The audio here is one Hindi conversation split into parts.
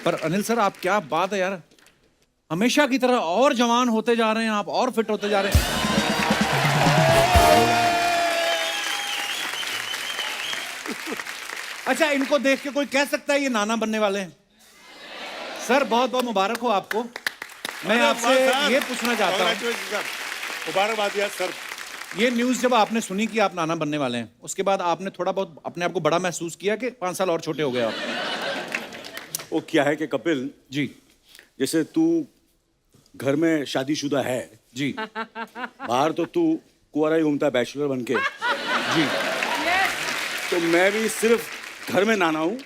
पर अनिल सर, आप क्या बात है यार, हमेशा की तरह और जवान होते जा रहे हैं आप, और फिट होते जा रहे हैं। अच्छा, इनको देख के कोई कह सकता है ये नाना बनने वाले हैं? सर बहुत बहुत मुबारक हो आपको। मैं आपसे ये पूछना चाहता हूँ, मुबारकबाद यार सर। ये न्यूज़ जब आपने सुनी कि आप नाना बनने वाले हैं, उसके बाद आपने थोड़ा बहुत अपने आप को बड़ा महसूस किया कि 5 साल और छोटे हो गए आप? वो क्या है कि कपिल जी जैसे तू घर में शादीशुदा है जी बाहर तो तू कुंवारा ही घूमता है बैचलर बन के जी। तो मैं भी सिर्फ घर में नाना हूँ,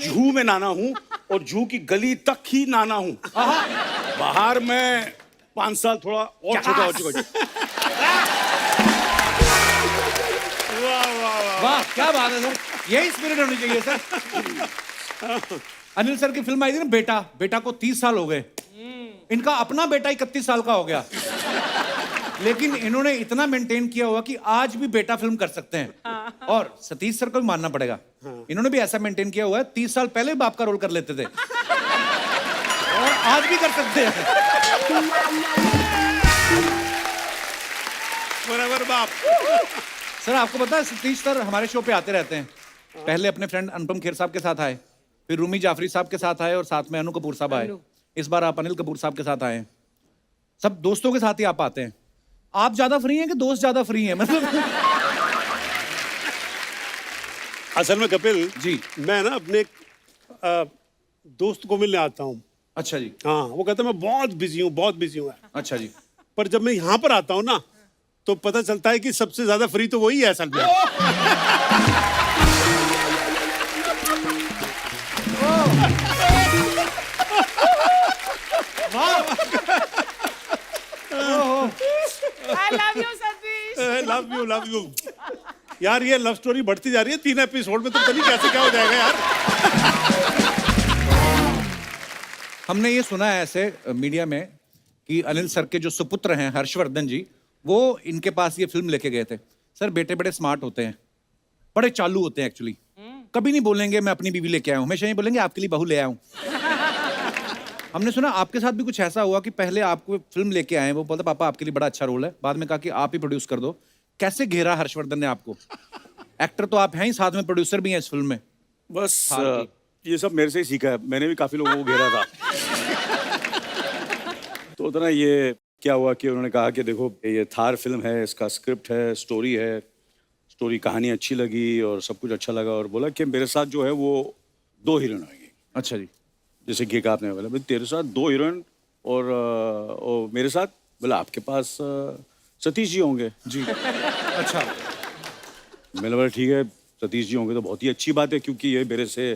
जू में नाना हूँ और जू की गली तक ही नाना हूँ। बाहर मैं 5 साल थोड़ा और छोटा हो चुका हूँ। वाह क्या बात है सर, यही स्पिरिट होनी चाहिए सर। अनिल सर की फिल्म आई थी ना बेटा, बेटा को 30 साल हो गए, इनका अपना बेटा 31 साल का हो गया, लेकिन इन्होंने इतना मेंटेन किया हुआ कि आज भी बेटा फिल्म कर सकते हैं। और सतीश सर को भी मानना पड़ेगा, इन्होंने भी ऐसा मेंटेन किया हुआ है, 30 साल पहले बाप का रोल कर लेते थे और आज भी कर सकते हैं। बराबर बाप। सर आपको पता है सतीश सर हमारे शो पे आते रहते हैं, पहले अपने फ्रेंड अनुपम खेर साहब के साथ आए, फिर रूमी जाफरी साहब के साथ आए और साथ में अनु कपूर साहब आए, इस बार आप अनिल कपूर साहब के साथ आए हैं। सब दोस्तों के साथ ही आप आते हैं। आप ज्यादा फ्री हैं कि दोस्त ज्यादा फ्री हैं? मतलब असल में कपिल जी, मैं ना अपने दोस्त को मिलने आता हूँ। अच्छा जी, हाँ, वो कहता है मैं बहुत बिजी हूँ, बहुत बिजी हूँ। अच्छा जी। पर जब मैं यहाँ पर आता हूँ ना तो पता चलता है कि सबसे ज्यादा फ्री तो वही है असल में। लव यू यार, ये लव स्टोरी बढ़ती जा रही है 3 एपिसोड में, तो पता नहीं कैसे क्या हो जाएगा यार। हमने ये सुना है ऐसे मीडिया में कि अनिल सर के जो सुपुत्र हैं हर्षवर्धन जी, वो इनके पास ये फिल्म लेके गए थे। सर बेटे बड़े स्मार्ट होते हैं, बड़े चालू होते हैं एक्चुअली, कभी नहीं बोलेंगे मैं अपनी बीवी लेके आया हूं, हमेशा ये बोलेंगे आपके लिए बहू ले आया हूं। हमने सुना आपके साथ भी कुछ ऐसा हुआ कि पहले आपको फिल्म लेके आए, वो बोलते पापा आपके लिए बड़ा अच्छा रोल है, बाद में कहा कि आप ही प्रोड्यूस कर दो। कैसे घेरा हर्षवर्धन ने आपको? एक्टर तो आप हैं ही, साथ में प्रोड्यूसर भी हैं इस फिल्म में। बस ये सब मेरे से ही सीखा है, मैंने भी काफी लोगों को घेरा था। तो उतना ये क्या हुआ कि उन्होंने कहा कि देखो ये थार फिल्म है, इसका स्क्रिप्ट है, स्टोरी है, स्टोरी कहानी अच्छी लगी और सब कुछ अच्छा लगा, और बोला कि मेरे साथ जो है वो 2 हीरोइन आएंगी। अच्छा जी। जैसे कि आपने बोला भाई तेरे साथ 2 हीरोइन और मेरे साथ, बोला आपके पास सतीश जी होंगे जी। अच्छा, मैंने बोला ठीक है सतीश जी होंगे तो बहुत ही अच्छी बात है, क्योंकि ये मेरे से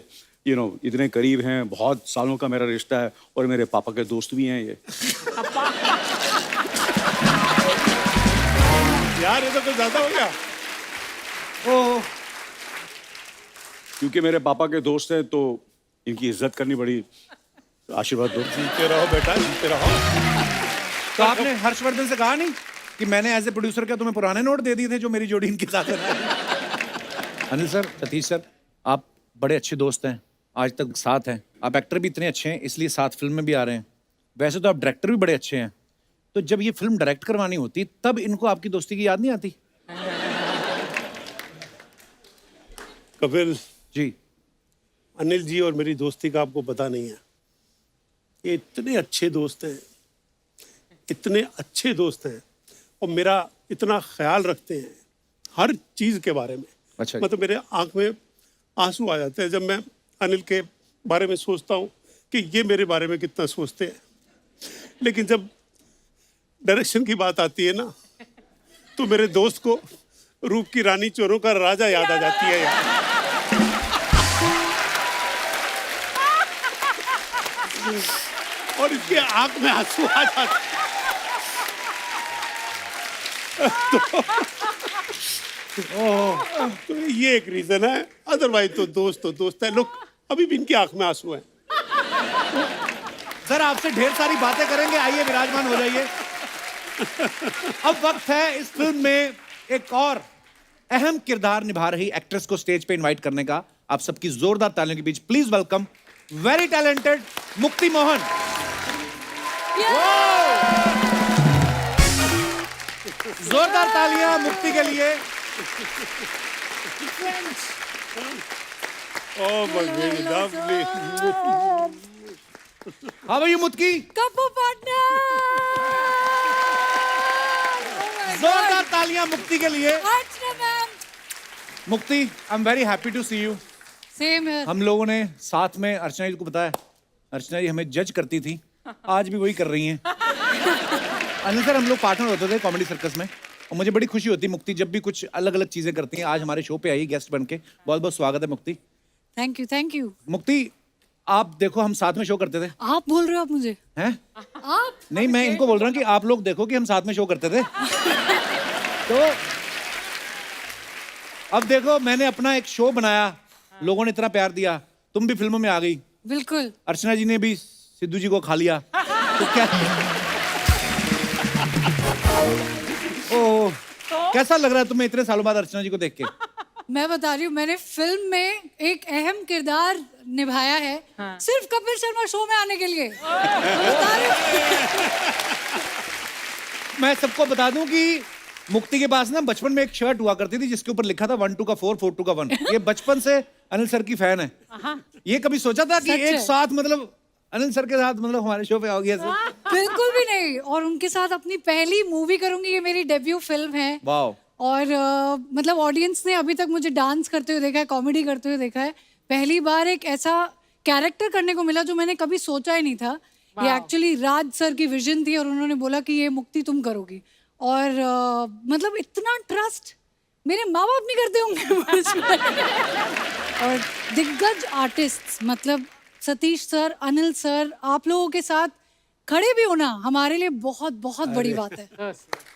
इतने करीब हैं, बहुत सालों का मेरा रिश्ता है और मेरे पापा के दोस्त भी हैं ये। यार ये तो कुछ ज्यादा हो गया। ओह, क्योंकि मेरे पापा के दोस्त हैं तो इनकी इज्जत करनी पड़ी, आशीर्वाद दो। जीते रहो बेटा, जीते रहो। तो आपने हर्षवर्धन से कहा नहीं कि मैंने एज ए प्रोड्यूसर क्या तुम्हें पुराने नोट दे दिए थे जो मेरी जोड़ी इनके साथ है? अनिल सर, सतीश सर, आप बड़े अच्छे दोस्त हैं, आज तक साथ हैं, आप एक्टर भी इतने अच्छे हैं इसलिए साथ फिल्म में भी आ रहे हैं, वैसे तो आप डायरेक्टर भी बड़े अच्छे हैं, तो जब ये फिल्म डायरेक्ट करवानी होती तब इनको आपकी दोस्ती की याद नहीं आती? कपिल जी, अनिल जी और मेरी दोस्ती का आपको पता नहीं है। ये इतने अच्छे दोस्त हैं, इतने अच्छे दोस्त हैं और मेरा इतना ख्याल रखते हैं हर चीज के बारे में। अच्छा, मतलब मेरे आंख में आंसू आ जाते हैं जब मैं अनिल के बारे में सोचता हूँ कि ये मेरे बारे में कितना सोचते हैं। लेकिन जब डायरेक्शन की बात आती है ना तो मेरे दोस्त को रूप की रानी चोरों का राजा याद आ जाती है यार। और इसके आंख में आंसू आ जाते तो ये एक रीजन है, अदरवाइज तो दोस्त है। लोग अभी भी इनकी आंख में आंसू हैं। सर आपसे ढेर सारी बातें करेंगे, आइए विराजमान हो जाइए। अब वक्त है इस फिल्म में एक और अहम किरदार निभा रही एक्ट्रेस को स्टेज पे इनवाइट करने का। आप सबकी जोरदार तालियों के बीच प्लीज वेलकम वेरी टैलेंटेड मुक्ति मोहन। जोरदार तालियां मुक्ति के लिए। Oh my God, lovely. How are you, मुक्ति? Couple partner. जोरदार तालियां मुक्ति के लिए। Archana ma'am. Mukti, I am very happy to see you. Same here. हम लोगों ने साथ में अर्चना जी को बताया, अर्चना जी हमें जज करती थी, आज भी वही कर रही हैं। अनिल सर, हम लोग पार्टनर होते थे कॉमेडी सर्कस में और मुझे बड़ी खुशी होती है मुक्ति जब भी कुछ अलग अलग चीजें करती हैं। आज हमारे शो पे आई गेस्ट बन के, बहुत बहुत स्वागत है मुक्ति। Thank you, thank you. मुक्ति, आप देखो हम साथ में शो करते थे। आप बोल रहे हो आप मुझे? हैं? आप? नहीं, मैं इनको बोल रहा हूँ कि आप लोग देखो कि हम साथ में शो करते थे। तो अब देखो, मैंने अपना एक शो बनाया, लोगों ने इतना प्यार दिया, तुम भी फिल्मों में आ गई, बिल्कुल। अर्चना जी ने भी सिद्धू जी को खा लिया, तो क्या ओह, कैसा लग रहा है तुम्हें इतने सालों बाद अर्चना जी को देख के? मैं बता रही हूँ, मैंने फिल्म में एक अहम किरदार निभाया है सिर्फ कपिल शर्मा शो में आने के लिए। मैं बता रही हूँ। मैं सबको बता दूं कि मुक्ति के पास ना बचपन में एक शर्ट हुआ करती थी जिसके ऊपर लिखा था 1 2 का 4 4 2 का 1। ये बचपन से अनिल सर की फैन है। ये कभी सोचा था कि सच एक है। साथ मतलब अनिल सर के साथ मतलब हमारे शो पे आओगी ऐसे? बिल्कुल भी नहीं। और उनके साथ अपनी पहली मूवी करूंगी, ये मेरी डेब्यू फिल्म है। वाओ। और मतलब ऑडियंस ने अभी तक मुझे डांस करते हुए देखा है, कॉमेडी करते हुए देखा है। पहली बार एक ऐसा कैरेक्टर करने को मिला जो मैंने कभी सोचा ही नहीं था। ये एक्चुअली राज सर की विजन थी और उन्होंने बोला कि ये मुक्ति तुम करोगी। और मतलब इतना ट्रस्ट मेरे माँ बाप नहीं करते होंगे मुझ पर। और दिग्गज आर्टिस्ट मतलब सतीश सर, अनिल सर, आप लोगों के साथ खड़े भी होना हमारे लिए बहुत बहुत बड़ी बात है।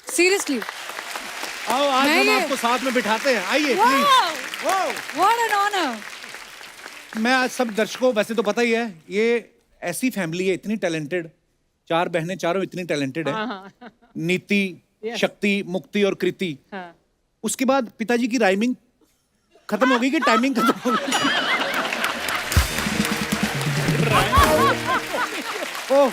सीरियसली। आओ आज मैं हम ये- आपको साथ में बिठाते हैं, आइए प्लीज। What an honour. मैं आज सब दर्शकों, वैसे तो पता ही है ये ऐसी फैमिली है, इतनी टैलेंटेड, 4 बहनें, चारों इतनी टैलेंटेड है। नीति, शक्ति, मुक्ति और कृति। उसके बाद पिताजी की राइमिंग खत्म हो गई कि टाइमिंग खत्म हो गई? ओह,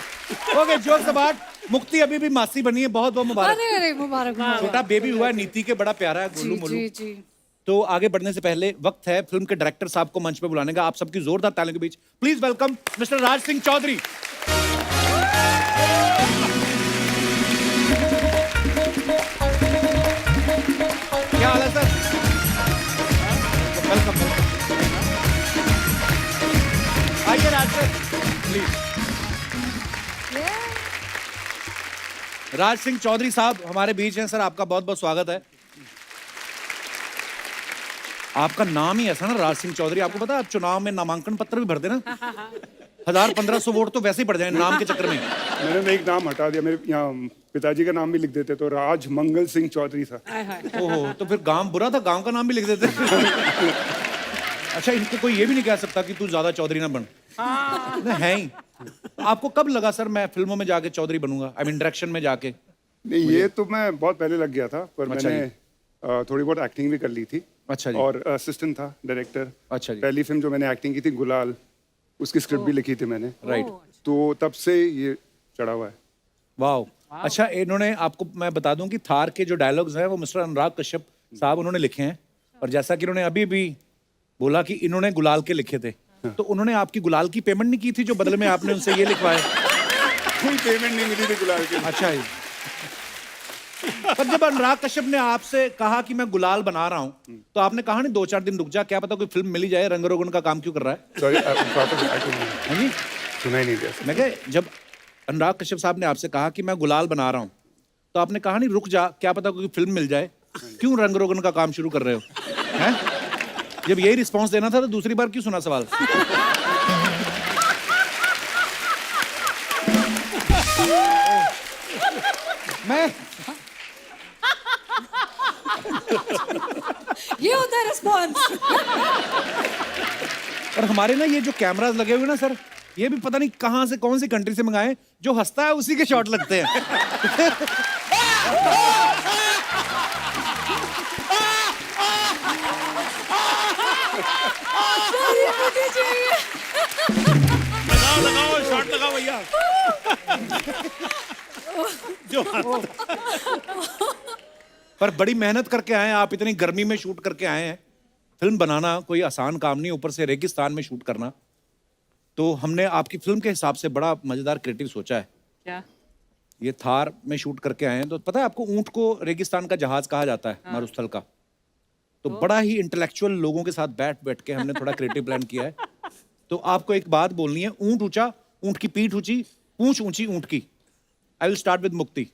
ओके, जोक्स अपार्ट, मुक्ति अभी भी मासी बनी है, बहुत बहुत मुबारक। अरे अरे मुबारक मुबारक। छोटा बेबी हुआ है नीति के, बड़ा प्यारा है, गोलू जी मोलू। जी जी। तो आगे बढ़ने से पहले वक्त है फिल्म के डायरेक्टर साहब को मंच पे बुलाने का। आप सबकी जोरदार तालियों के बीच please welcome mister Raj Singh Chaudhary. क्या हाल है सर? वेलकम। आइए राज सर प्लीज। राज सिंह चौधरी साहब हमारे बीच हैं। सर आपका बहुत बहुत स्वागत है। आपका नाम ही ऐसा ना, राज सिंह चौधरी। आपको पता है आप चुनाव में नामांकन पत्र भी भरते ना, 1000-1500 वोट तो वैसे ही पड़ जाए नाम के चक्कर में। मैंने एक नाम हटा दिया, मेरे यहाँ पिताजी का नाम भी लिख देते तो राज मंगल सिंह चौधरी था। ओहो, तो फिर गांव बुरा था, गांव का नाम भी लिख देते। अच्छा, इनको कोई ये भी नहीं कह सकता कि तू ज्यादा चौधरी ना बन। नहीं, है ही। आपको कब लगा सर मैं फिल्मों में जाके चौधरी बनूंगा, आई मीन डायरेक्शन में जाके? नहीं, ये तो मैं बहुत पहले लग गया था, पर अच्छा मैंने थोड़ी बहुत एक्टिंग भी कर ली थी। अच्छा जी। और असिस्टेंट था डायरेक्टर। अच्छा जी। पहली फिल्म जो मैंने एक्टिंग की थी गुलाल, उसकी स्क्रिप्ट भी लिखी थी मैंने। राइट। तो तब से ये चढ़ा हुआ है। वाओ। अच्छा, इन्होंने आपको मैं बता दूं कि थार के जो डायलॉग्स हैं वो मिस्टर अनुराग कश्यप साहब उन्होंने लिखे हैं। और जैसा कि उन्होंने अभी भी बोला कि इन्होंने गुलाल के लिखे थे, तो उन्होंने आपकी गुलाल की पेमेंट नहीं की थी जो बदले में आपने उनसे ये लिखवाए? कोई पेमेंट नहीं मिली थी गुलाल के लिए। अच्छा जी। पर जब अनुराग कश्यप ने आपसे कहा कि मैं गुलाल बना रहा हूं, तो आपने कहा नहीं 2-4 दिन रुक जा, क्या पता कोई फिल्म मिली जाए, रंग रोगन का काम क्यों कर रहा है? सॉरी, हाँ जी। सुना ही नहीं दिया। मैं कह, जब अनुराग कश्यप साहब ने आपसे कहा कि मैं गुलाल बना रहा हूं, तो आपने कहा नहीं रुक जा, क्या पता कोई फिल्म मिल जाए, क्यों रंग रोगन का काम शुरू कर रहे हो? हैं? जब यही रिस्पॉन्स देना था तो दूसरी बार क्यों सुना सवाल? मैं ये होता है रिस्पॉन्स। और हमारे ना ये जो कैमरास लगे हुए ना सर, ये भी पता नहीं कहां से, कौन सी कंट्री से मंगाए, जो हंसता है उसी के शॉट लगते हैं। भैया जो पर बड़ी मेहनत करके आए हैं आप, इतनी गर्मी में शूट करके आए हैं। फिल्म बनाना कोई आसान काम नहीं, ऊपर से रेगिस्तान में शूट करना। तो हमने आपकी फिल्म के हिसाब से बड़ा मजेदार क्रिएटिव सोचा है। क्या? ये थार में शूट करके आए हैं, तो पता है आपको ऊंट को रेगिस्तान का जहाज कहा जाता है, मरुस्थल का। तो बड़ा ही इंटेलेक्चुअल लोगों के साथ बैठ बैठ के हमने थोड़ा क्रिएटिव प्लान किया है। तो आपको एक बात बोलनी है, ऊंट ऊंचा, ऊंट की पीठ ऊंची, पूंछ ऊंची ऊंट की। आई विल स्टार्ट विद मुक्ति।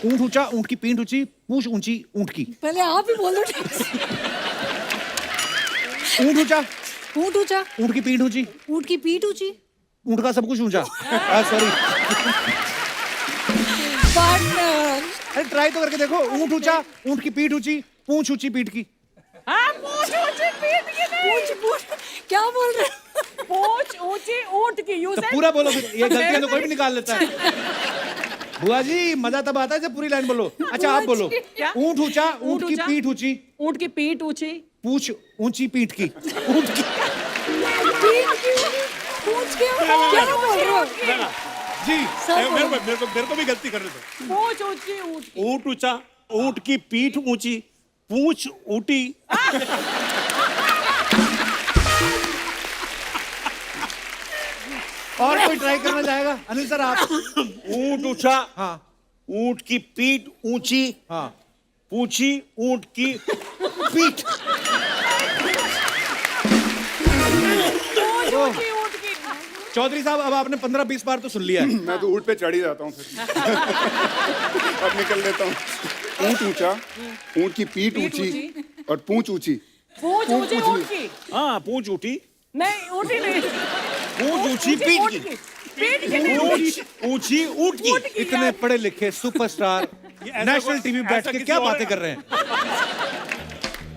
ऊंट ऊंचा, ऊंट की पीठ ऊंची, पूंछ ऊंची ऊंट की। पहले आप ही बोलो। ऊंट ऊंचा, ऊंट ऊंचा, ऊंट की पीठ ऊंची, ऊंट की पीठ ऊंची, ऊंट का सब कुछ ऊंचा। Sorry, partner. अरे ट्राई तो करके देखो। ऊंट ऊंचा, ऊंट की पीठ ऊंची, पूंछ ऊंची पीठ की। हाँ, पूंछ ऊंची पीठ की नहीं। पूछ क्या बोल रहे हो? पूंछ ऊंची ऊंट की। You तो said- पूरा बोलो फिर, ये गलतियां तो कोई भी निकाल लेता है। बुआ जी मजा तब आता है जब पूरी लाइन बोलो। अच्छा आप बोलो। क्या? ऊंट ऊंचा, ऊंट की ऊंचा, पीठ ऊंची, ऊंट की पीठ ऊंची, पूंछ ऊंची पीठ की। ऊंट की। पीठ क्यों? पूछ क्यों? क्या बोल रहे हो? जी मेरे को भी गलती करने दो। पूंछ ऊंची ऊंट की। ऊंट ऊंचा, ऊंट की पीठ ऊंची, पूंछ ऊटी। और कोई ट्राई करना चाहेगा? अनिल सर आप। ऊंट ऊंचा, हाँ ऊंट की पीठ ऊंची, हाँ। पूछी ऊंट की पीठ। पूंछ ऊंची ऊंट की। चौधरी साहब अब आपने 15-20 बार तो सुन लिया है। मैं तो ऊँट पे चढ़ ही जाता हूँ फिर। अब निकल लेता हूँ। ऊँट ऊंचा, ऊँट की पीठ ऊंची और पूंछ ऊंची। पूंछ ऊंची पूंछ ऊंट की। हाँ, पूंछ ऊटी, नहीं ऊँटी नहीं। पूंछ ऊंची पीठ ऊँट की, की। पीठ की नहीं। पूंछ ऊंची ऊंट की। इतने पढ़े लिखे सुपरस्टार ऐसा नेशनल कोई- टीवी बैठ ऐसा के किसी क्या और- बातें कर रहे हैं?